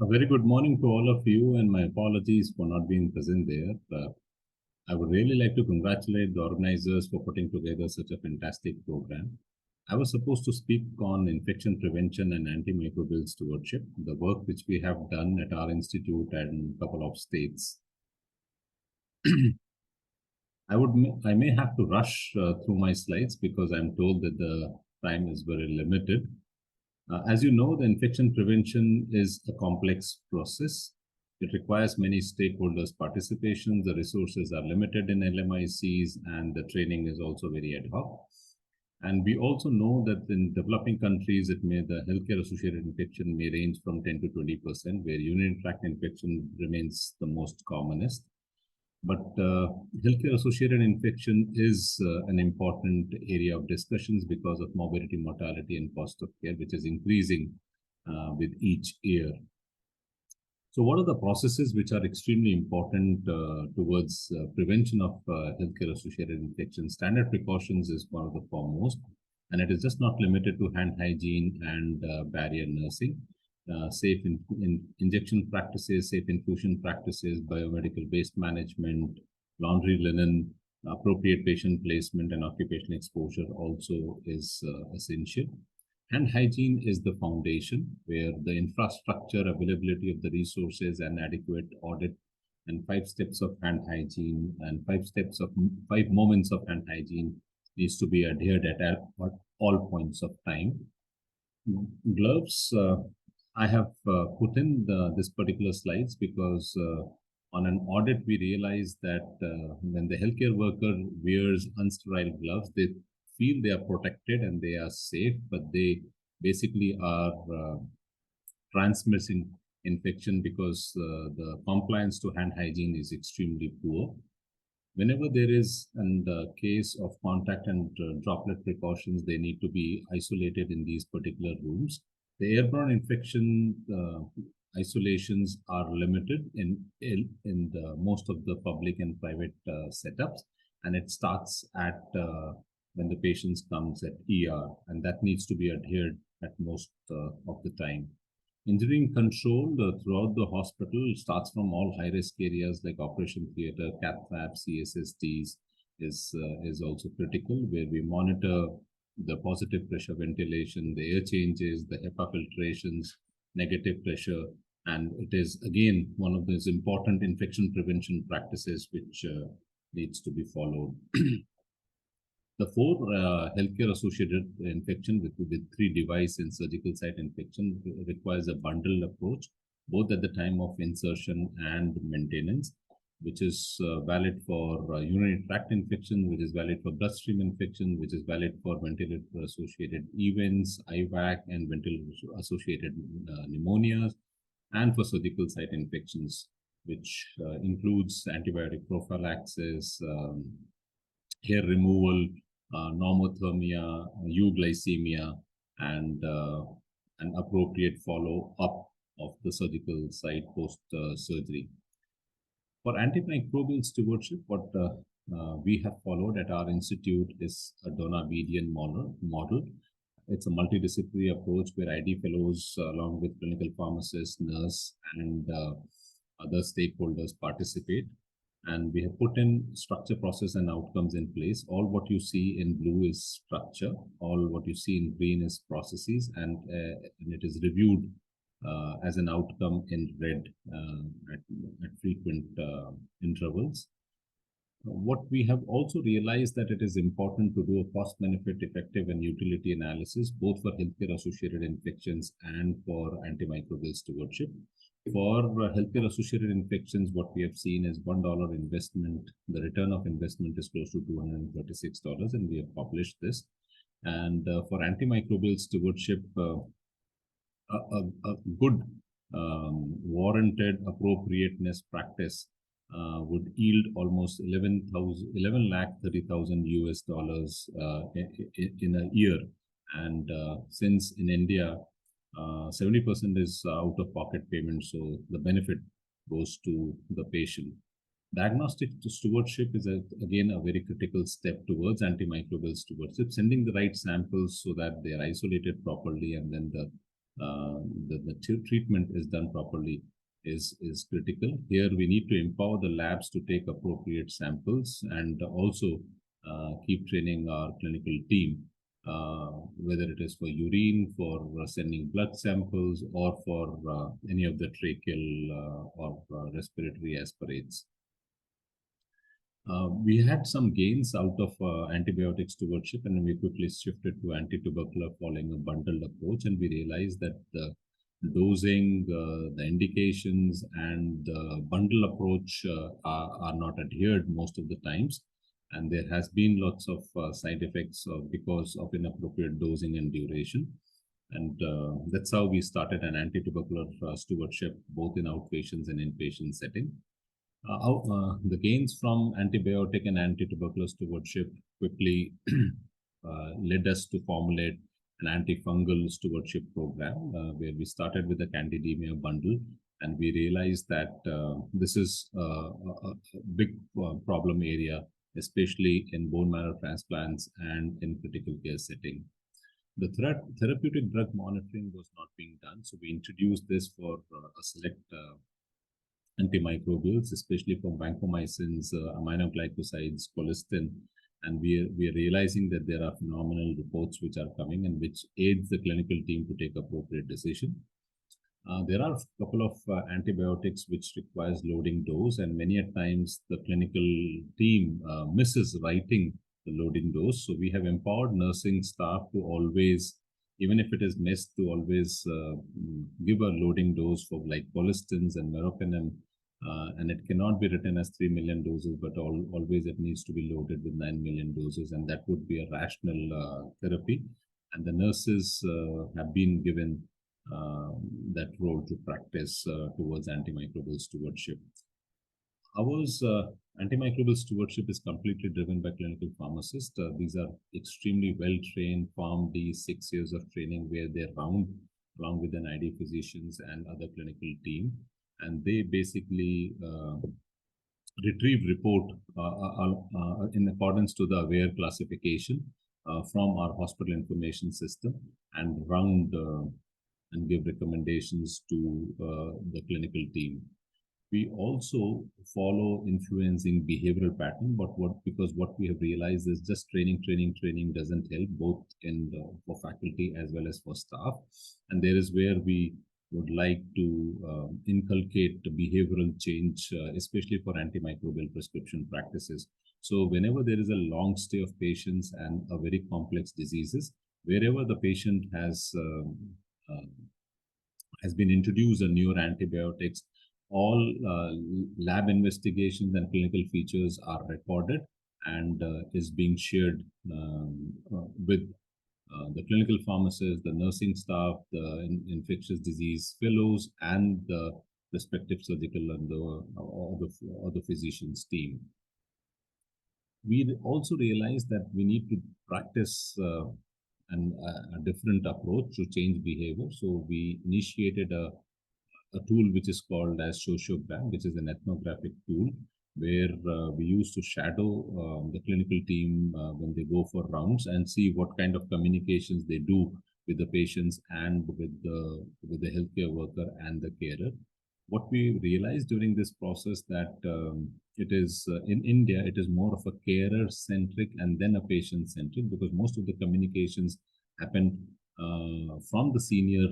A very good morning to all of you, and my apologies for not being present there. I would really like to congratulate the organizers for putting together such a fantastic program. I was supposed to speak on infection prevention and antimicrobial stewardship, the work which we have done at our institute and a couple of states. I may have to rush through my slides because I'm told that the time is very limited. As you know, the infection prevention is a complex process. It requires many stakeholders' participation. The resources are limited in LMICs, and the training is also very ad hoc. And we also know that in developing countries, the healthcare-associated infection may range from 10 to 20%, where urinary tract infection remains the most commonest. But healthcare-associated infection is an important area of discussions because of morbidity, mortality, and cost of care, which is increasing with each year. So what are the processes which are extremely important towards prevention of healthcare-associated infections? Standard precautions is one of the foremost, and it is just not limited to hand hygiene and barrier nursing. Safe injection practices, safe infusion practices, biomedical waste management, laundry linen, appropriate patient placement, and occupational exposure also is essential. Hand hygiene is the foundation where the infrastructure, availability of the resources, and adequate audit, and 5 steps of hand hygiene and 5 moments of hand hygiene needs to be adhered at all points of time. Gloves. I have put in this particular slides because on an audit, we realized that when the healthcare worker wears unsterile gloves, they feel they are protected and they are safe, but they basically are transmitting infection because the compliance to hand hygiene is extremely poor. Whenever there is a case of contact and droplet precautions, they need to be isolated in these particular rooms. The airborne infection isolations are limited in most of the public and private setups, and it starts at when the patient comes at ER, and that needs to be adhered at most of the time. Injury control throughout the hospital starts from all high-risk areas like operation theatre, cath lab, CSSTs is also critical, where we monitor the positive pressure ventilation, the air changes, the HEPA filtrations, negative pressure, and it is again one of those important infection prevention practices which needs to be followed. The 4 healthcare-associated infection with 3 device and surgical site infection requires a bundled approach, both at the time of insertion and maintenance, which is valid for urinary tract infection, which is valid for bloodstream infection, which is valid for ventilator-associated events, IVAC, and ventilator-associated pneumonias, and for surgical site infections, which includes antibiotic prophylaxis, hair removal, normothermia, euglycemia, and an appropriate follow-up of the surgical site post-surgery. For antimicrobial stewardship, what we have followed at our institute is a donor-median model. It's a multidisciplinary approach where ID fellows, along with clinical pharmacists, nurse, and other stakeholders participate. And we have put in structure, process, and outcomes in place. All what you see in blue is structure. All what you see in green is processes, and it is reviewed as an outcome in red at frequent intervals. What we have also realized that it is important to do a cost-benefit, effective, and utility analysis, both for healthcare-associated infections and for antimicrobial stewardship. For healthcare-associated infections, what we have seen is $1 investment. The return of investment is close to $236, and we have published this. And for antimicrobial stewardship, a good warranted appropriateness practice would yield almost $11,30,000 in a year. And since in India, 70% is out-of-pocket payment, so the benefit goes to the patient. Diagnostic stewardship is again a very critical step towards antimicrobial stewardship, sending the right samples so that they are isolated properly, and then the the treatment is done properly is critical. Here we need to empower the labs to take appropriate samples and also keep training our clinical team, whether it is for urine, for sending blood samples, or for any of the tracheal or respiratory aspirates. We had some gains out of antibiotic stewardship, and we quickly shifted to anti-tubercular following a bundled approach, and we realized that the dosing, the indications, and the bundle approach are not adhered most of the times, and there has been lots of side effects because of inappropriate dosing and duration. And that's how we started an anti-tubercular stewardship, both in outpatients and inpatient setting. The gains from antibiotic and anti-tubercular stewardship quickly led us to formulate an antifungal stewardship program, where we started with the candidemia bundle, and we realized that this is a big problem area, especially in bone marrow transplants and in critical care setting. The therapeutic drug monitoring was not being done, so we introduced this for a select antimicrobials, especially for vancomycins, aminoglycosides, colistin, and we are realizing that there are phenomenal reports which are coming and which aids the clinical team to take appropriate decision. There are a couple of antibiotics which requires loading dose, and many a times the clinical team misses writing the loading dose. So we have empowered nursing staff to always, even if it is missed, to always give a loading dose for like colistins and meropenem, and it cannot be written as 3 million doses, but always it needs to be loaded with 9 million doses, and that would be a rational therapy. And the nurses have been given that role to practice towards antimicrobial stewardship. Ours antimicrobial stewardship is completely driven by clinical pharmacists. These are extremely well-trained PharmD, 6 years of training, where they're round along with an ID physicians and other clinical team, and they basically retrieve report in accordance to the AWARE classification from our hospital information system and round and give recommendations to the clinical team. We also follow influencing behavioral pattern, but because what we have realized is just training doesn't help, both in for faculty as well as for staff. And there is where we would like to inculcate behavioral change, especially for antimicrobial prescription practices. So whenever there is a long stay of patients and a very complex diseases, wherever the patient has been introduced a newer antibiotics, all lab investigations and clinical features are recorded and is being shared with the clinical pharmacists, the nursing staff, the infectious disease fellows, and the respective surgical and the physician's team. We also realized that we need to practice a different approach to change behavior. So we initiated a tool which is called as sociogram, which is an ethnographic tool where we used to shadow the clinical team when they go for rounds and see what kind of communications they do with the patients and with the healthcare worker and the carer. What we realized during this process that it is in India, it is more of a carer-centric and then a patient-centric, because most of the communications happen from the senior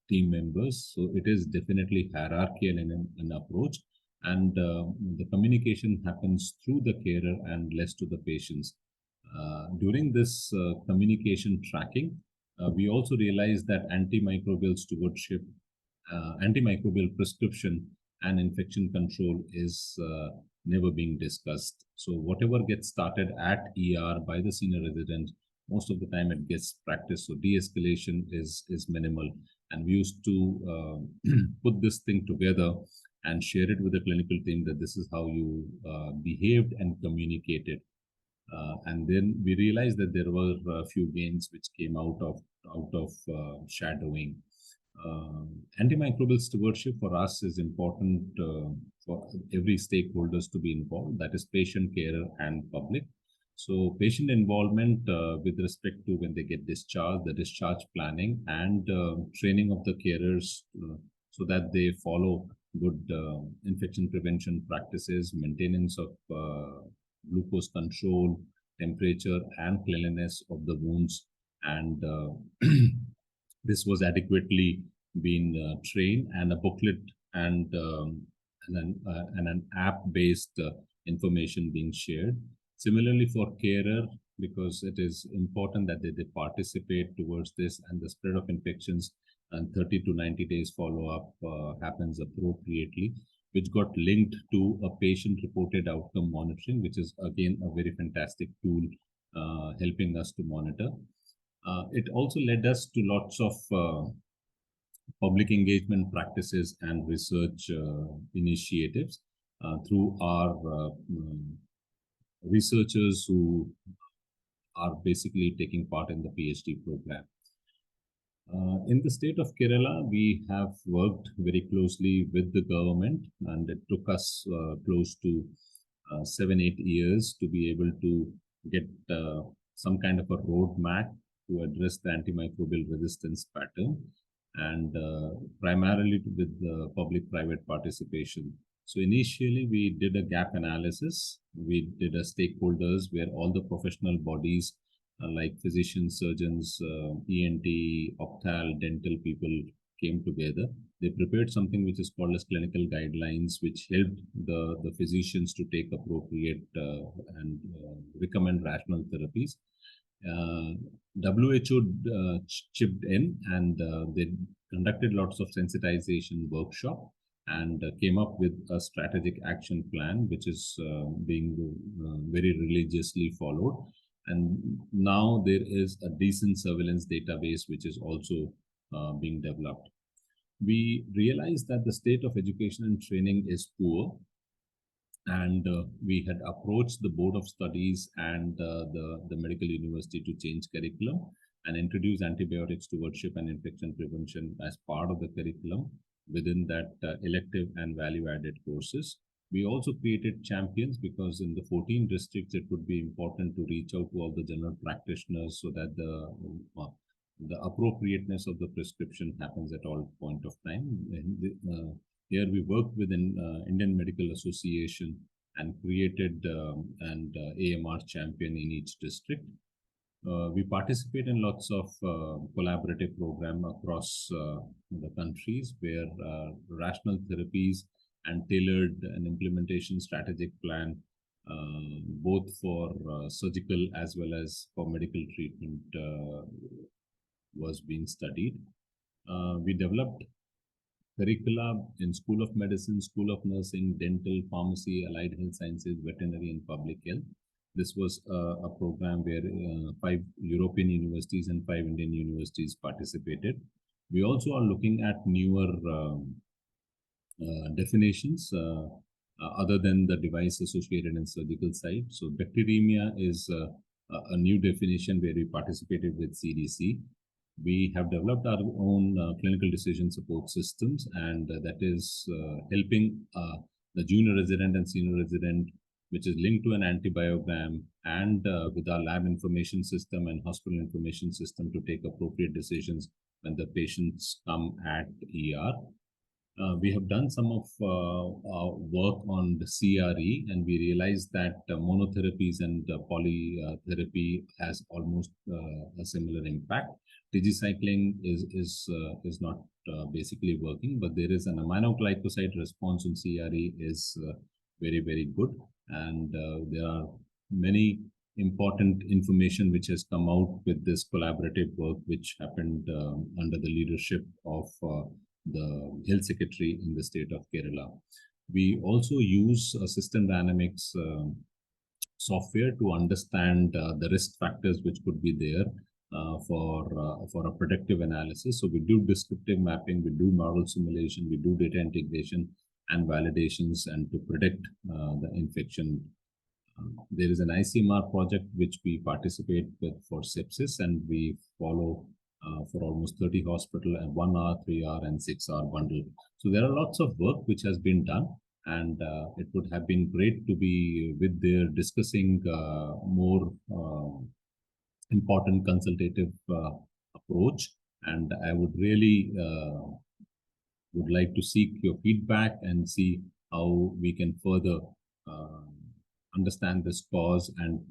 team members. So it is definitely hierarchical in an approach, and the communication happens through the carer and less to the patients. During this communication tracking, we also realized that antimicrobial stewardship, antimicrobial prescription and infection control is never being discussed. So whatever gets started at ER by the senior resident, most of the time it gets practiced. So de-escalation is minimal. And we used to put this thing together and share it with the clinical team that this is how you behaved and communicated. And then we realized that there were a few gains which came out of shadowing. Antimicrobial stewardship for us is important for every stakeholders to be involved, that is patient, carer, and public. So patient involvement with respect to when they get discharged, the discharge planning and training of the carers so that they follow good infection prevention practices, maintenance of glucose control, temperature and cleanliness of the wounds, and this was adequately been trained, and a booklet and an app-based information being shared. Similarly, for carer, because it is important that they participate towards this, and the spread of infections and 30 to 90 days follow-up happens appropriately, which got linked to a patient-reported outcome monitoring, which is again a very fantastic tool helping us to monitor. It also led us to lots of public engagement practices and research initiatives through our researchers who are basically taking part in the PhD program. In the state of Kerala, we have worked very closely with the government, and it took us close to 7-8 years to be able to get some kind of a roadmap to address the antimicrobial resistance pattern, and primarily with the public-private participation. So initially, we did a gap analysis. We did a stakeholders where all the professional bodies like physicians, surgeons, ENT, opthal, dental people came together. They prepared something which is called as clinical guidelines, which helped the physicians to take appropriate and recommend rational therapies. WHO chipped in, and they conducted lots of sensitization workshop and came up with a strategic action plan, which is being very religiously followed. And now there is a decent surveillance database, which is also being developed. We realized that the state of education and training is poor, and we had approached the board of studies and the medical university to change curriculum and introduce antibiotic stewardship and infection prevention as part of the curriculum within that elective and value-added courses. We also created champions, because in the 14 districts, it would be important to reach out to all the general practitioners so that the appropriateness of the prescription happens at all point of time. Here we worked with an Indian Medical Association and created an AMR champion in each district. We participate in lots of collaborative programs across the countries where rational therapies and tailored an implementation strategic plan, both for surgical as well as for medical treatment, was being studied. We developed curricula in School of Medicine, School of Nursing, Dental, Pharmacy, Allied Health Sciences, Veterinary, and Public Health. This was a program where 5 European universities and 5 Indian universities participated. We also are looking at newer definitions other than the device associated in surgical side. So bacteremia is a new definition where we participated with CDC. We have developed our own clinical decision support systems, and that is helping the junior resident and senior resident, which is linked to an antibiogram, and with our lab information system and hospital information system to take appropriate decisions when the patients come at ER. We have done some of our work on the CRE, and we realized that monotherapies and polytherapy has almost a similar impact. Digicycling is not basically working, but there is an aminoglycoside response in CRE is very, very good. And there are many important information which has come out with this collaborative work, which happened under the leadership of the Health Secretary in the state of Kerala. We also use system dynamics software to understand the risk factors which could be there for a predictive analysis. So we do descriptive mapping, we do model simulation, we do data integration and validations, and to predict the infection. There is an ICMR project which we participate with for sepsis, and we follow for almost 30 hospitals and 1 hour, 3 hour, and 6 hour bundle. So there are lots of work which has been done. and it would have been great to be with there discussing more important consultative approach. And I would really would like to seek your feedback and see how we can further uh, understand this cause and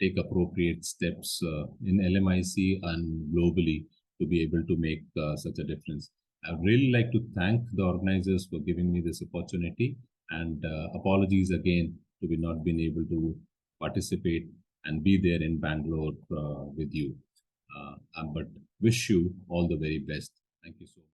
take appropriate steps in LMIC and globally to be able to make such a difference. I would really like to thank the organizers for giving me this opportunity, and apologies again to be not been able to participate and be there in Bangalore with you. But wish you all the very best. Thank you so much.